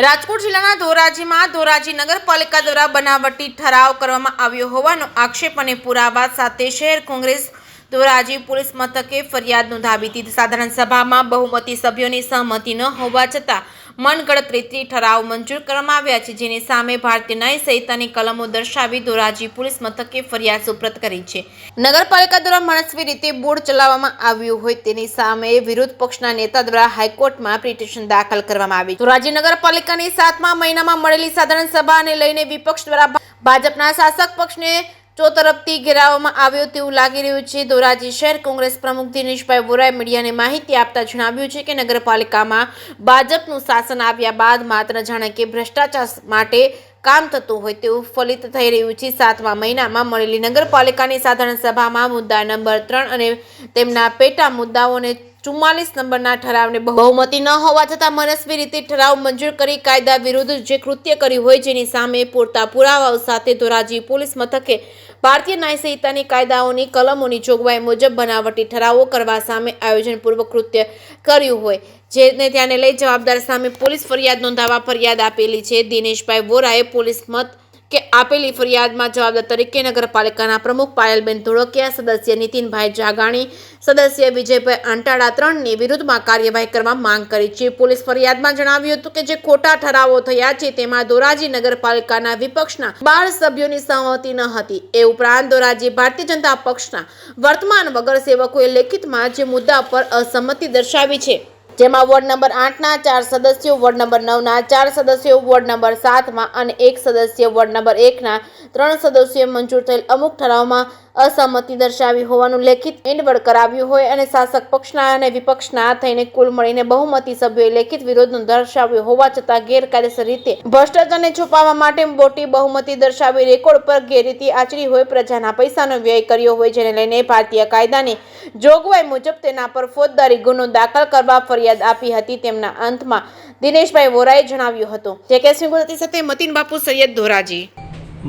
રાજકોટ જિલ્લાના ધોરાજીમાં ધોરાજી નગરપાલિકા દ્વારા બનાવટી ઠરાવ કરવામાં આવ્યો હોવાનો આક્ષેપ અને પુરાવા સાથે શહેર કોંગ્રેસ ધોરાજી પોલીસ મથકે ફરિયાદ નોંધાવી હતી। સાધારણ સભામાં બહુમતી સભ્યોની સહમતિ ન હોવા છતાં મનગણતરીથી ઠરાવ મંજૂર કરવામાં આવ્યા છે, જેની સામે ભારતીય ન્યાય સંહિતાની કલમો દર્શાવી ધોરાજી પોલીસ મથકે ફરિયાદ સુપ્રત કરી છે। નગરપાલિકા દ્વારા મનસ્વી રીતે બોર્ડ ચલાવવામાં આવ્યું હોય તેની સામે વિરોધ પક્ષના નેતા દ્વારા હાઈકોર્ટમાં પિટિશન દાખલ કરવામાં આવી। ધોરાજી નગરપાલિકાની 7મા મહિનામાં મળેલી સાધારણ સભાને લઈને વિપક્ષ દ્વારા ભાજપના શાસક પક્ષને ચોતરફથી ઘેરાવવામાં આવ્યો તેવું લાગી રહ્યું છે। ધોરાજી શહેર કોંગ્રેસ પ્રમુખ દિનેશભાઈ વોરાએ મીડિયાને માહિતી આપતા જણાવ્યું છે કે નગરપાલિકામાં ભાજપનું શાસન આવ્યા બાદ માત્ર જાણે કે ભ્રષ્ટાચાર માટે કામ થતું હોય તેવું ફલિત થઈ રહ્યું છે। 7મા મહિનામાં મળેલી નગરપાલિકાની સાધારણ સભામાં મુદ્દા નંબર 3 અને તેમના પેટા મુદ્દાઓને 44 નંબરના ઠરાવને બહુમતી ન હોવા છતાં મનસ્વી રીતે ઠરાવ મંજૂર કરી કાયદા વિરુદ્ધ જે કૃત્ય કર્યું હોય જેની સામે પૂરતા પુરાવાઓ સાથે ધોરાજી પોલીસ મથકે ભારતીય ન્યાય સંહિતાની કાયદાઓની કલમોની જોગવાઈ મુજબ બનાવટી ઠરાવો કરવા સામે આયોજનપૂર્વક કૃત્ય કર્યું હોય જેને ધ્યાને લઈ જવાબદાર સામે પોલીસ ફરિયાદ નોંધાવવા ફરિયાદ આપેલી છે। દિનેશભાઈ વોરાએ પોલીસ મત કે આપેલી ફરિયાદમાં જવાબદાર તરીકે નગરપાલિકાના પ્રમુખ પાયલબેન ધોળકિયા, સદસ્ય નીતિનભાઈ જાગાણી, સદસ્ય વિજયભાઈ અંટાળા 3ની વિરુદ્ધમાં કાર્યવાહી કરવા માંગ કરી છે। પોલીસ ફરિયાદમાં જણાવ્યું હતું કે જે ખોટા ઠરાવો થયા છે તેમાં ધોરાજી નગરપાલિકાના વિપક્ષના 12 સભ્યોની સહમતિ ન હતી। એ ઉપરાંત ધોરાજી ભારતીય જનતા પક્ષના વર્તમાન વગર સેવકોએ લેખિતમાં જે મુદ્દા પર અસંમતિ દર્શાવી છે, જેમાં વોર્ડ નંબર 8ના 4 સદસ્યો, વોર્ડ નંબર 9ના 4 સદસ્યો, વોર્ડ નંબર 7માં અને 1 સદસ્ય, વોર્ડ નંબર 1ના 3 સદસ્યોએ મંજૂર થયેલ અમુક ઠરાવમાં અસંમતિ દર્શાવી હોવાનું લેખિત એંડવર્ડ કરાવ્યું હોય અને શાસક પક્ષના અને વિપક્ષના થઈને કુલ મળીને બહુમતી સભ્યોએ લેખિત વિરોધ દર્શાવ્યો હોવા છતાં ગેરકાયદેસર રીતે ભ્રષ્ટાચારને છુપાવવા માટે મોટી બહુમતી દર્શાવી રેકોર્ડ પર ગેરરીતિ આચરી હોય, પ્રજાના પૈસાનો વ્યય કર્યો હોય, જેને લઈને ભારતીય કાયદાની જોગવાઈ મુજબ તેના પર ફોજદારી ગુનો દાખલ કરવા ફરિયાદ આપી હતી। તેમના અંતમાં દિનેશભાઈ વોરાએ જણાવ્યું હતું। જેકેસી ગુજરાતી સાથે મતીન બાપુ સૈયદ, ધોરાજી।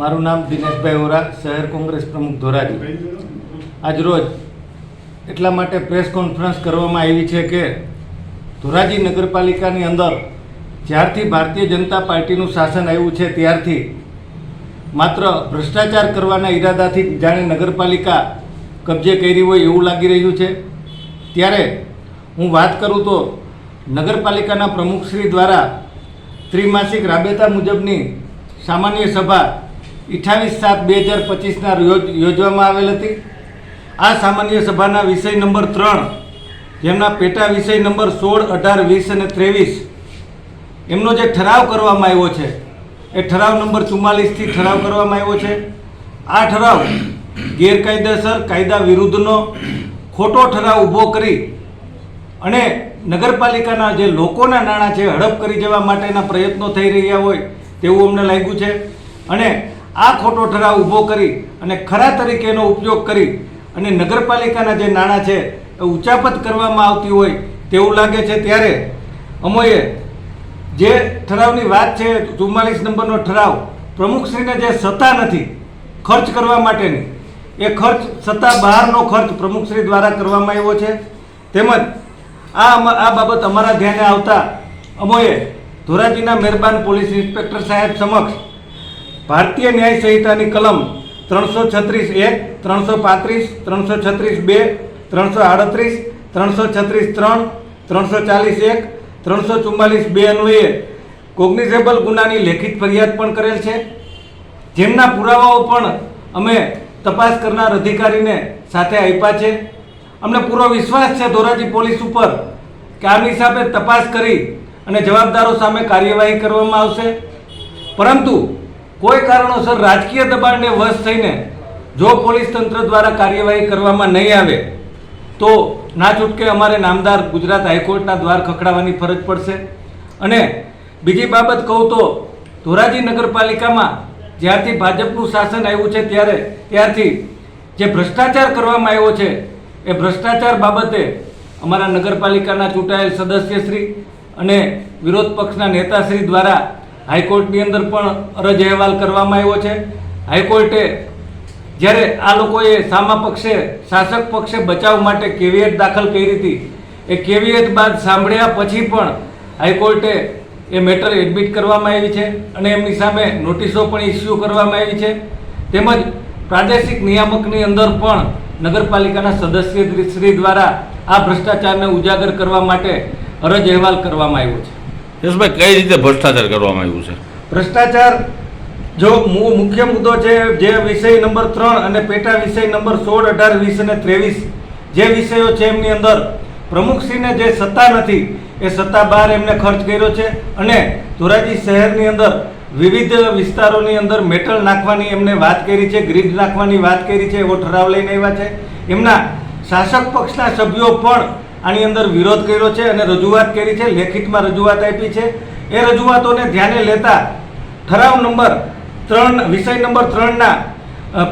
મારું નામ દિનેશભાઈ વોરા, શહેર કોંગ્રેસ પ્રમુખ ધોરાજી। આજરોજ એટલા માટે પ્રેસ કોન્ફરન્સ કરવામાં આવી છે કે ધોરાજી નગરપાલિકાની અંદર જ્યારથી ભારતીય જનતા પાર્ટીનું શાસન આવ્યું છે ત્યારથી માત્ર ભ્રષ્ટાચાર કરવાના ઈરાદાથી જાણે નગરપાલિકા કબજે કરી હોય એવું લાગી રહ્યું છે। ત્યારે હું વાત કરું તો નગરપાલિકાના પ્રમુખશ્રી દ્વારા ત્રિમાસિક રાબેતા મુજબની સામાન્ય સભા 28/7/2025ના રોજ યોજવામાં આવેલ હતી। આ સામાન્ય સભાના વિષય નંબર 3, જેમના પેટા વિષય નંબર 16, 18, 20 અને 23 એમનો જે ઠરાવ કરવામાં આવ્યો છે એ ઠરાવ નંબર 44થી ઠરાવ કરવામાં આવ્યો છે। આ ઠરાવ ગેરકાયદેસર કાયદા વિરુદ્ધનો ખોટો ઠરાવ ઊભો કરી અને નગરપાલિકાના જે લોકોના નાણાં છે હડપ કરી જવા માટેના પ્રયત્નો થઈ રહ્યા હોય તેવું અમને લાગ્યું છે અને આ ખોટો ઠરાવ ઊભો કરી અને ખરા તરીકે એનો ઉપયોગ કરી અને નગરપાલિકાના જે નાણાં છે એ ઉચાપત કરવામાં આવતી હોય તેવું લાગે છે। ત્યારે અમોએ જે ઠરાવની વાત છે 44 નંબરનો ઠરાવ પ્રમુખશ્રીને જે સત્તા નથી ખર્ચ કરવા માટેની, એ ખર્ચ સત્તા બહારનો ખર્ચ પ્રમુખશ્રી દ્વારા કરવામાં આવ્યો છે। તેમજ આ બાબત અમારા ધ્યાને આવતા અમોએ ધોરાજીના મહેરબાન પોલીસ ઇન્સ્પેક્ટર સાહેબ સમક્ષ ભારતીય ન્યાય સંહિતાની કલમ 336(1), 335, 336(2), 338, 336(3), 340(1), 344(2) અન્વયે કોગ્નિઝેબલ ગુનાની લેખિત ફરિયાદ પણ કરેલ છે, જેમના પુરાવાઓ પણ અમે તપાસ કરનાર અધિકારીને સાથે આપ્યા છે। અમને પૂરો વિશ્વાસ છે ધોરાજી પોલીસ ઉપર કે આની સામે તપાસ કરી અને જવાબદારો સામે કાર્યવાહી કરવામાં આવશે। પરંતુ કોઈ કારણોસર રાજકીય દબાણને વશ થઈને જો પોલીસ તંત્ર દ્વારા કાર્યવાહી કરવામાં નહીં આવે તો ના છૂટકે અમારે નામદાર ગુજરાત હાઈકોર્ટના દ્વાર ખખડાવવાની ફરજ પડશે। અને બીજી બાબત કહું તો ધોરાજી નગરપાલિકામાં જ્યારથી ભાજપનું શાસન આવ્યું છે ત્યારથી જે ભ્રષ્ટાચાર કરવામાં આવ્યો છે એ ભ્રષ્ટાચાર બાબતે અમારા નગરપાલિકાના ચૂંટાયેલ સદસ્યશ્રી અને વિરોધ પક્ષના નેતાશ્રી દ્વારા હાઈકોર્ટની અંદર પણ અરજ અહેવાલ કરવામાં આવ્યો છે। હાઈકોર્ટે જ્યારે આ લોકોએ સામા પક્ષે શાસક પક્ષે બચાવ માટે કેવિયેટ દાખલ કરી હતી, એ કેવિયેટ બાદ સાંભળ્યા પછી પણ હાઈકોર્ટે એ મેટર એડમિટ કરવામાં આવી છે અને એમની સામે નોટિસો પણ ઇસ્યુ કરવામાં આવી છે. તેમજ પ્રાદેશિક નિયામકની અંદર પણ નગરપાલિકાના સદસ્યશ્રી દ્વારા આ ભ્રષ્ટાચારને ઉજાગર કરવા માટે અરજ અહેવાલ કરવામાં આવ્યો છે. યશભાઈ, કઈ રીતે ભ્રષ્ટાચાર કરવામાં આવ્યું છે? ભ્રષ્ટાચાર જો મુખ્ય મુદ્દો છે જે વિષય નંબર 3 અને પેટા વિષય નંબર 16, 18, 20 અને 23 જે વિષયો છે એમની અંદર પ્રમુખશ્રીને જે સત્તા નથી એ સત્તા બહાર એમને ખર્ચ કર્યો છે અને ધોરાજી શહેરની અંદર વિવિધ વિસ્તારોની અંદર મેટલ નાખવાની એમને વાત કરી છે, ગ્રીડ નાખવાની વાત કરી છે, એવો ઠરાવ લઈને આવ્યા છે. એમના શાસક પક્ષના સભ્યો પણ આની અંદર વિરોધ કર્યો છે અને રજૂઆત કરી છે, લેખિતમાં રજૂઆત આપી છે. એ રજૂઆતોને ધ્યાને લેતા ઠરાવ નંબર 3 વિષય નંબર 3ના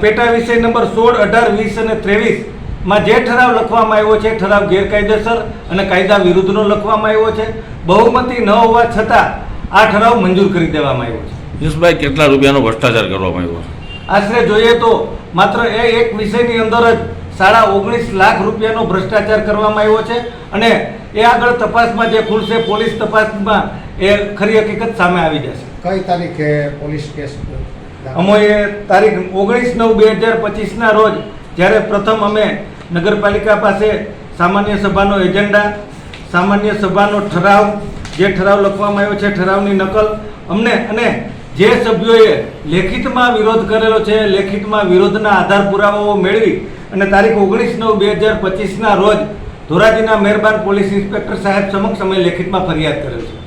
પેટા વિષય નંબર 16, 18, 20 અને 23 માં જે ઠરાવ લખવામાં આવ્યો છે ઠરાવ ગેરકાયદેસર અને કાયદા વિરુદ્ધનો લખવામાં આવ્યો છે. બહુમતી ન હોવા છતાં આ ઠરાવ મંજૂર કરી દેવામાં આવ્યો છે. યશભાઈ, કેટલા રૂપિયાનો ભ્રષ્ટાચાર કરવામાં આવ્યો છે? આશરે જોઈએ તો માત્ર એ એક વિષયની અંદર જ 19.5 લાખ રૂપિયાનો ભ્રષ્ટાચાર કરવામાં આવ્યો છે અને એ આગળ તપાસમાં જે ખુલશે, પોલીસ તપાસમાં એ ખરી હકીકત સામે આવી જશે. કઈ તારીખે પોલીસ કેસ અમોએ તારીખ 19/9/2025ના રોજ જ્યારે પ્રથમ અમે નગરપાલિકા પાસે સામાન્ય સભાનો એજન્ડા, સામાન્ય સભાનો ઠરાવ, જે ઠરાવ લખવામાં આવ્યો છે ઠરાવની નકલ અમને અને જે સભ્યોએ લેખિતમાં વિરોધ કરેલો છે લેખિતમાં વિરોધના આધાર પુરાવાઓ મેળવી અને તારીખ 19/9/2025ના રોજ ધોરાજીના મહેરબાન પોલીસ ઇન્સ્પેક્ટર સાહેબ સમક્ષ અમે લેખિતમાં ફરિયાદ કરેલ છે.